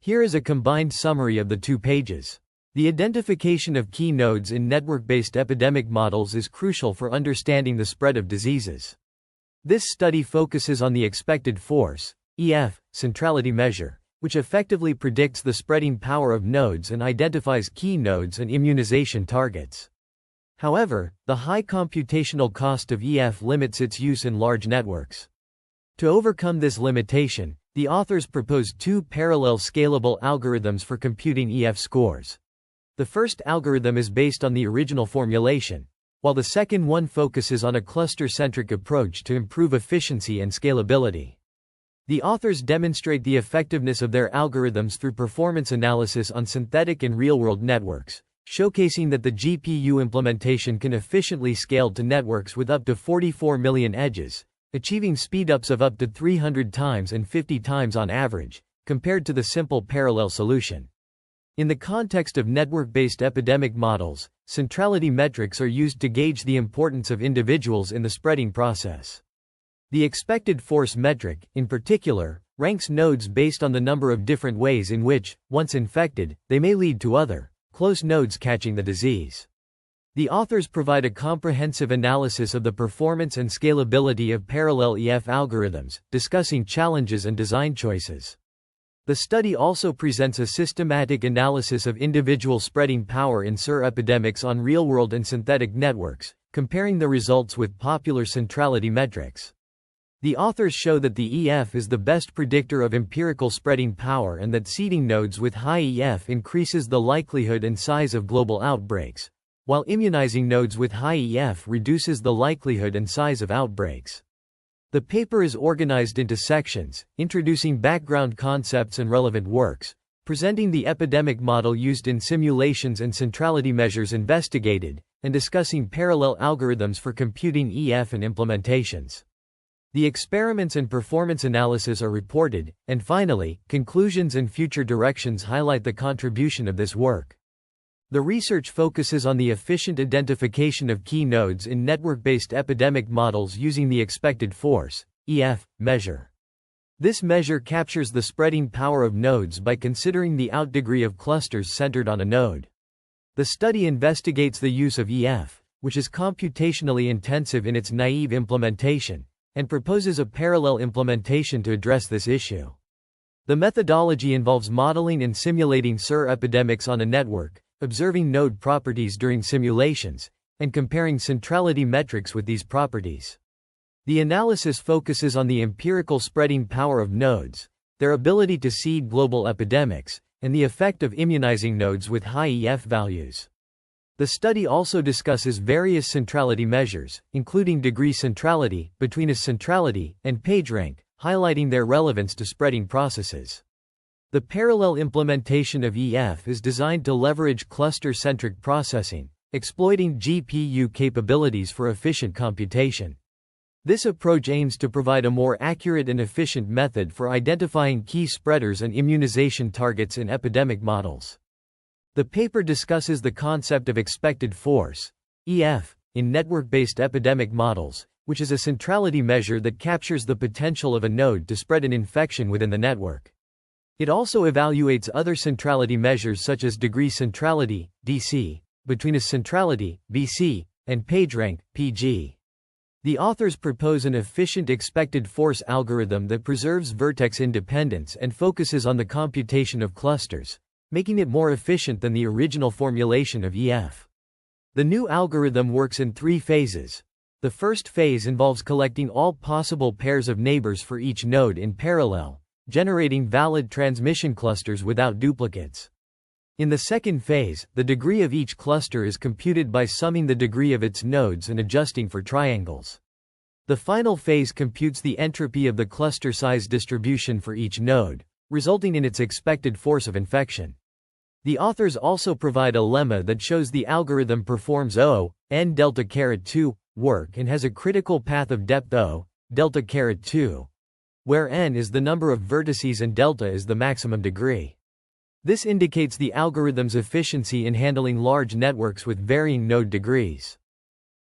Here is a combined summary of the 2 pages. The identification of key nodes in network-based epidemic models is crucial for understanding the spread of diseases. This study focuses on the expected force, EF, centrality measure, which effectively predicts the spreading power of nodes and identifies key nodes and immunization targets. However, the high computational cost of EF limits its use in large networks. To overcome this limitation, the authors proposed 2 parallel scalable algorithms for computing EF scores. The first algorithm is based on the original formulation, while the second one focuses on a cluster-centric approach to improve efficiency and scalability. The authors demonstrate the effectiveness of their algorithms through performance analysis on synthetic and real-world networks, showcasing that the GPU implementation can efficiently scale to networks with up to 44 million edges, achieving speedups of up to 300 times and 50 times on average, compared to the simple parallel solution. In the context of network-based epidemic models, centrality metrics are used to gauge the importance of individuals in the spreading process. The expected force metric, in particular, ranks nodes based on the number of different ways in which, once infected, they may lead to other, close nodes catching the disease. The authors provide a comprehensive analysis of the performance and scalability of parallel EF algorithms, discussing challenges and design choices. The study also presents a systematic analysis of individual spreading power in SIR epidemics on real-world and synthetic networks, comparing the results with popular centrality metrics. The authors show that the EF is the best predictor of empirical spreading power and that seeding nodes with high EF increases the likelihood and size of global outbreaks, while immunizing nodes with high EF reduces the likelihood and size of outbreaks. The paper is organized into sections, introducing background concepts and relevant works, presenting the epidemic model used in simulations and centrality measures investigated, and discussing parallel algorithms for computing EF and implementations. The experiments and performance analysis are reported, and finally, conclusions and future directions highlight the contribution of this work. The research focuses on the efficient identification of key nodes in network-based epidemic models using the expected force, EF, measure. This measure captures the spreading power of nodes by considering the out degree of clusters centered on a node. The study investigates the use of EF, which is computationally intensive in its naive implementation, and proposes a parallel implementation to address this issue. The methodology involves modeling and simulating SIR epidemics on a network, observing node properties during simulations, and comparing centrality metrics with these properties. The analysis focuses on the empirical spreading power of nodes, their ability to seed global epidemics, and the effect of immunizing nodes with high EF values. The study also discusses various centrality measures, including degree centrality, betweenist centrality, and PageRank, highlighting their relevance to spreading processes. The parallel implementation of EF is designed to leverage cluster-centric processing, exploiting GPU capabilities for efficient computation. This approach aims to provide a more accurate and efficient method for identifying key spreaders and immunization targets in epidemic models. The paper discusses the concept of expected force, EF, in network-based epidemic models, which is a centrality measure that captures the potential of a node to spread an infection within the network. It also evaluates other centrality measures such as degree centrality, DC, betweenist centrality, BC, and PageRank, PG. The authors propose an efficient expected force algorithm that preserves vertex independence and focuses on the computation of clusters, making it more efficient than the original formulation of EF. The new algorithm works in 3 phases. The first phase involves collecting all possible pairs of neighbors for each node in parallel, generating valid transmission clusters without duplicates. In the second phase, the degree of each cluster is computed by summing the degree of its nodes and adjusting for triangles. The final phase computes the entropy of the cluster size distribution for each node, resulting in its expected force of infection. The authors also provide a lemma that shows the algorithm performs O, n delta caret 2, work and has a critical path of depth O, delta caret 2, where n is the number of vertices and delta is the maximum degree. This indicates the algorithm's efficiency in handling large networks with varying node degrees.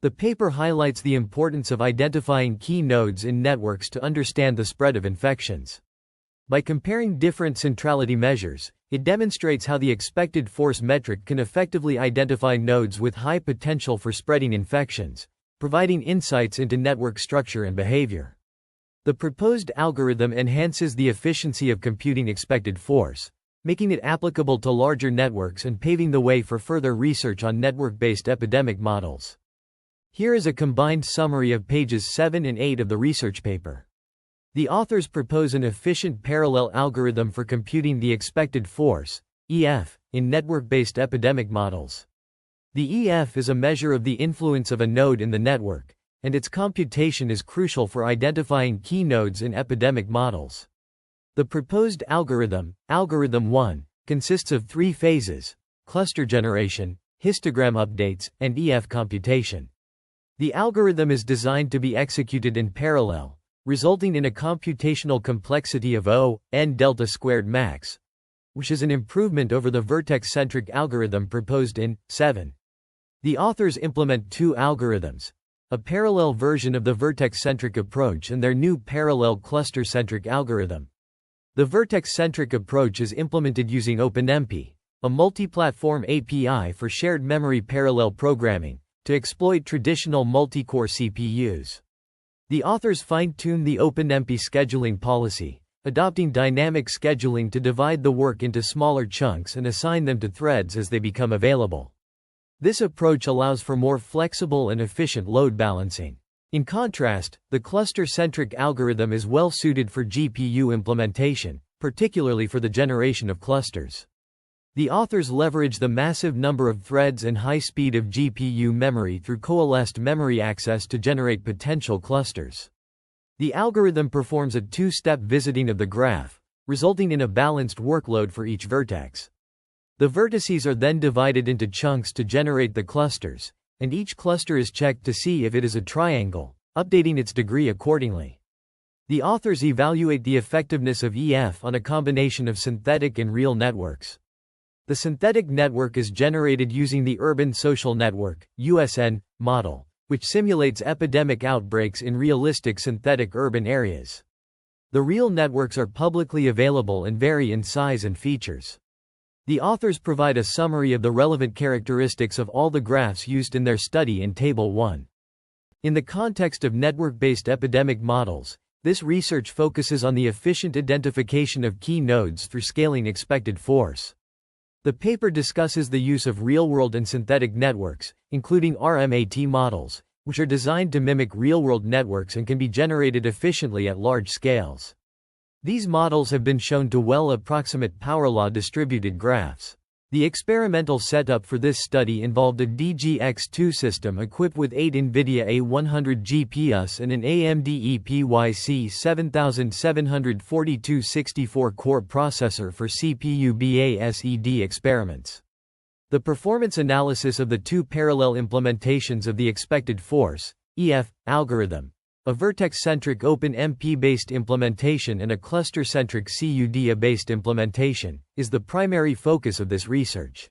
The paper highlights the importance of identifying key nodes in networks to understand the spread of infections. By comparing different centrality measures, it demonstrates how the expected force metric can effectively identify nodes with high potential for spreading infections, providing insights into network structure and behavior. The proposed algorithm enhances the efficiency of computing expected force, making it applicable to larger networks and paving the way for further research on network-based epidemic models. Here is a combined summary of pages 7 and 8 of the research paper. The authors propose an efficient parallel algorithm for computing the expected force, EF, in network-based epidemic models. The EF is a measure of the influence of a node in the network, and its computation is crucial for identifying key nodes in epidemic models. The proposed algorithm, Algorithm 1, consists of 3 phases: cluster generation, histogram updates, and EF computation. The algorithm is designed to be executed in parallel, resulting in a computational complexity of O(n) delta squared max, which is an improvement over the vertex-centric algorithm proposed in 7. The authors implement 2 algorithms, a parallel version of the vertex-centric approach and their new parallel cluster-centric algorithm. The vertex-centric approach is implemented using OpenMP, a multi-platform API for shared memory parallel programming, to exploit traditional multi-core CPUs. The authors fine-tune the OpenMP scheduling policy, adopting dynamic scheduling to divide the work into smaller chunks and assign them to threads as they become available. This approach allows for more flexible and efficient load balancing. In contrast, the cluster-centric algorithm is well suited for GPU implementation, particularly for the generation of clusters. The authors leverage the massive number of threads and high speed of GPU memory through coalesced memory access to generate potential clusters. The algorithm performs a 2-step visiting of the graph, resulting in a balanced workload for each vertex. The vertices are then divided into chunks to generate the clusters, and each cluster is checked to see if it is a triangle, updating its degree accordingly. The authors evaluate the effectiveness of EF on a combination of synthetic and real networks. The synthetic network is generated using the Urban Social Network (USN) model, which simulates epidemic outbreaks in realistic synthetic urban areas. The real networks are publicly available and vary in size and features. The authors provide a summary of the relevant characteristics of all the graphs used in their study in Table 1. In the context of network-based epidemic models, this research focuses on the efficient identification of key nodes through scaling expected force. The paper discusses the use of real-world and synthetic networks, including RMAT models, which are designed to mimic real-world networks and can be generated efficiently at large scales. These models have been shown to well approximate power law distributed graphs. The experimental setup for this study involved a DGX2 system equipped with 8 NVIDIA A100 GPUs and an AMD EPYC 7742 64-core processor for CPU-based experiments. The performance analysis of the 2 parallel implementations of the expected force, EF, algorithm, a vertex-centric OpenMP-based implementation and a cluster-centric CUDA-based implementation, is the primary focus of this research.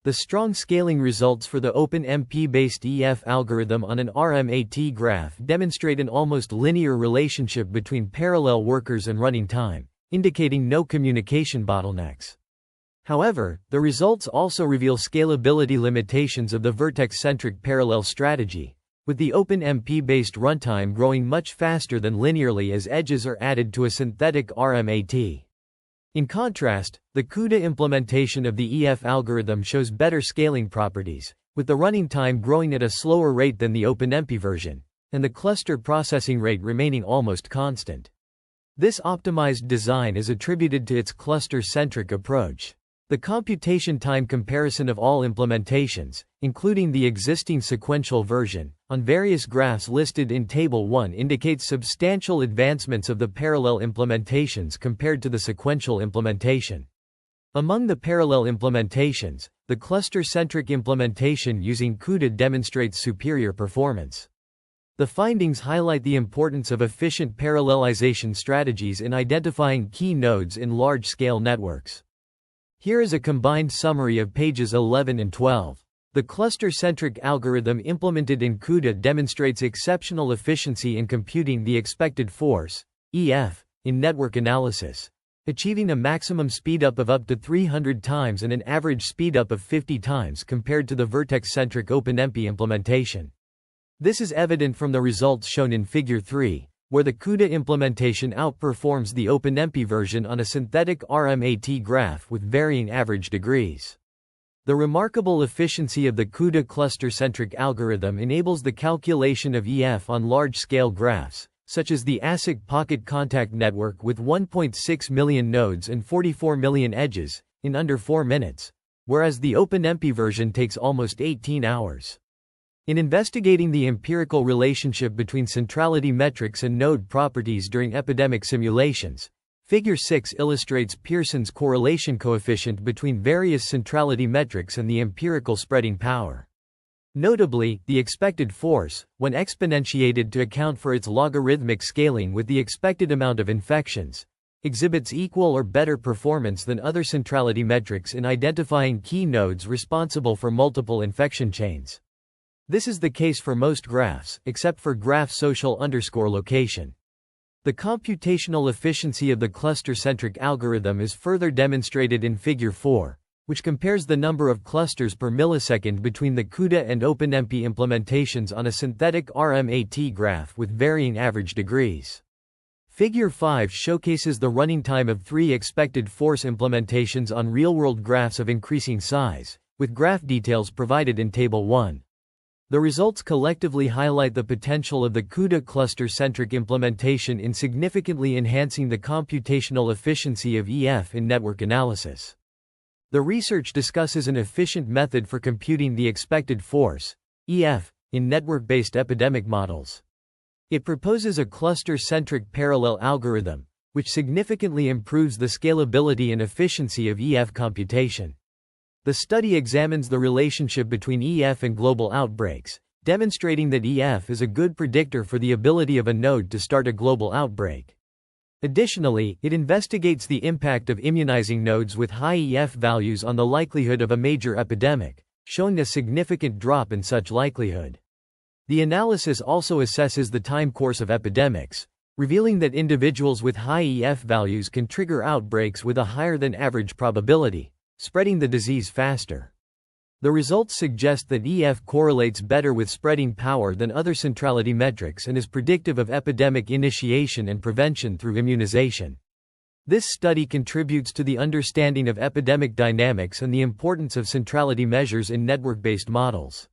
The strong scaling results for the OpenMP-based EF algorithm on an RMAT graph demonstrate an almost linear relationship between parallel workers and running time, indicating no communication bottlenecks. However, the results also reveal scalability limitations of the vertex-centric parallel strategy, with the OpenMP-based runtime growing much faster than linearly as edges are added to a synthetic RMAT. In contrast, the CUDA implementation of the EF algorithm shows better scaling properties, with the running time growing at a slower rate than the OpenMP version, and the cluster processing rate remaining almost constant. This optimized design is attributed to its cluster-centric approach. The computation time comparison of all implementations, including the existing sequential version, on various graphs listed in Table 1 indicates substantial advancements of the parallel implementations compared to the sequential implementation. Among the parallel implementations, the cluster-centric implementation using CUDA demonstrates superior performance. The findings highlight the importance of efficient parallelization strategies in identifying key nodes in large-scale networks. Here is a combined summary of pages 11 and 12. The cluster-centric algorithm implemented in CUDA demonstrates exceptional efficiency in computing the expected force, EF, in network analysis, achieving a maximum speedup of up to 300 times and an average speedup of 50 times compared to the vertex-centric OpenMP implementation. This is evident from the results shown in Figure 3, where the CUDA implementation outperforms the OpenMP version on a synthetic RMAT graph with varying average degrees. The remarkable efficiency of the CUDA cluster-centric algorithm enables the calculation of EF on large-scale graphs, such as the ASIC pocket contact network with 1.6 million nodes and 44 million edges, in under 4 minutes, whereas the OpenMP version takes almost 18 hours. In investigating the empirical relationship between centrality metrics and node properties during epidemic simulations, Figure 6 illustrates Pearson's correlation coefficient between various centrality metrics and the empirical spreading power. Notably, the expected force, when exponentiated to account for its logarithmic scaling with the expected amount of infections, exhibits equal or better performance than other centrality metrics in identifying key nodes responsible for multiple infection chains. This is the case for most graphs, except for graph social_location. The computational efficiency of the cluster-centric algorithm is further demonstrated in Figure 4, which compares the number of clusters per millisecond between the CUDA and OpenMP implementations on a synthetic RMAT graph with varying average degrees. Figure 5 showcases the running time of 3 expected force implementations on real-world graphs of increasing size, with graph details provided in Table 1. The results collectively highlight the potential of the CUDA cluster-centric implementation in significantly enhancing the computational efficiency of EF in network analysis. The research discusses an efficient method for computing the expected force, EF, in network-based epidemic models. It proposes a cluster-centric parallel algorithm, which significantly improves the scalability and efficiency of EF computation. The study examines the relationship between EF and global outbreaks, demonstrating that EF is a good predictor for the ability of a node to start a global outbreak. Additionally, it investigates the impact of immunizing nodes with high EF values on the likelihood of a major epidemic, showing a significant drop in such likelihood. The analysis also assesses the time course of epidemics, revealing that individuals with high EF values can trigger outbreaks with a higher than average probability, spreading the disease faster. The results suggest that EF correlates better with spreading power than other centrality metrics and is predictive of epidemic initiation and prevention through immunization. This study contributes to the understanding of epidemic dynamics and the importance of centrality measures in network-based models.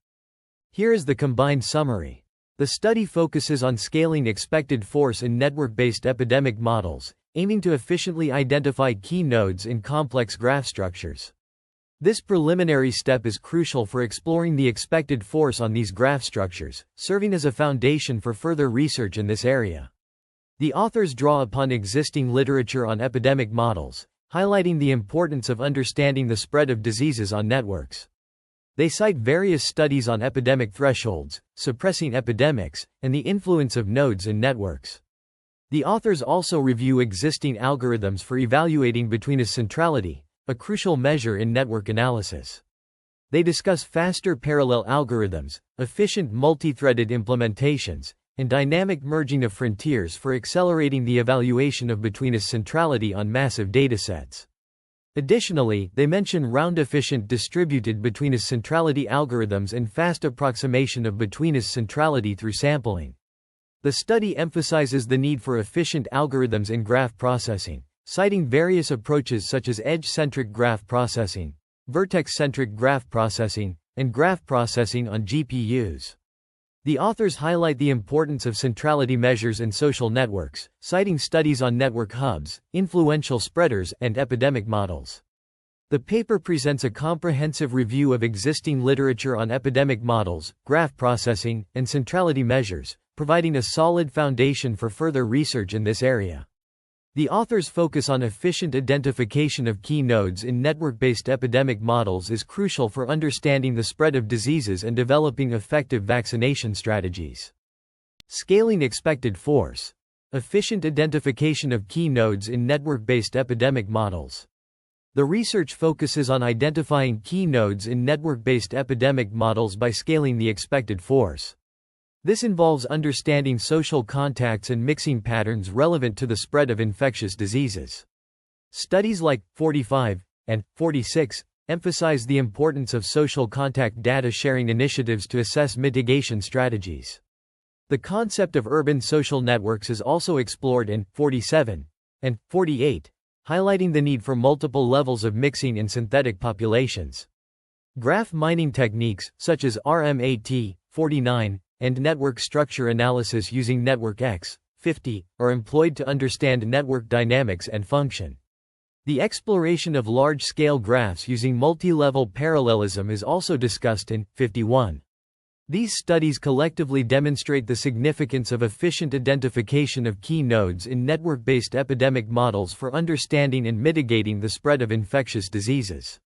Here is the combined summary. The study focuses on scaling expected force in network-based epidemic models, aiming to efficiently identify key nodes in complex graph structures. This preliminary step is crucial for exploring the expected force on these graph structures, serving as a foundation for further research in this area. The authors draw upon existing literature on epidemic models, highlighting the importance of understanding the spread of diseases on networks. They cite various studies on epidemic thresholds, suppressing epidemics, and the influence of nodes in networks. The authors also review existing algorithms for evaluating betweenist centrality, a crucial measure in network analysis. They discuss faster parallel algorithms, efficient multi-threaded implementations, and dynamic merging of frontiers for accelerating the evaluation of betweenist centrality on massive datasets. Additionally, they mention round-efficient distributed betweenist centrality algorithms and fast approximation of betweenist centrality through sampling. The study emphasizes the need for efficient algorithms in graph processing, citing various approaches such as edge-centric graph processing, vertex-centric graph processing, and graph processing on GPUs. The authors highlight the importance of centrality measures in social networks, citing studies on network hubs, influential spreaders, and epidemic models. The paper presents a comprehensive review of existing literature on epidemic models, graph processing, and centrality measures, providing a solid foundation for further research in this area. The authors' focus on efficient identification of key nodes in network-based epidemic models is crucial for understanding the spread of diseases and developing effective vaccination strategies. Scaling expected force. Efficient identification of key nodes in network-based epidemic models. The research focuses on identifying key nodes in network-based epidemic models by scaling the expected force. This involves understanding social contacts and mixing patterns relevant to the spread of infectious diseases. Studies like 45 and 46 emphasize the importance of social contact data sharing initiatives to assess mitigation strategies. The concept of urban social networks is also explored in 47 and 48, highlighting the need for multiple levels of mixing in synthetic populations. Graph mining techniques, such as RMAT, 49, and network structure analysis using network X, 50, are employed to understand network dynamics and function. The exploration of large-scale graphs using multi-level parallelism is also discussed in 51. These studies collectively demonstrate the significance of efficient identification of key nodes in network-based epidemic models for understanding and mitigating the spread of infectious diseases.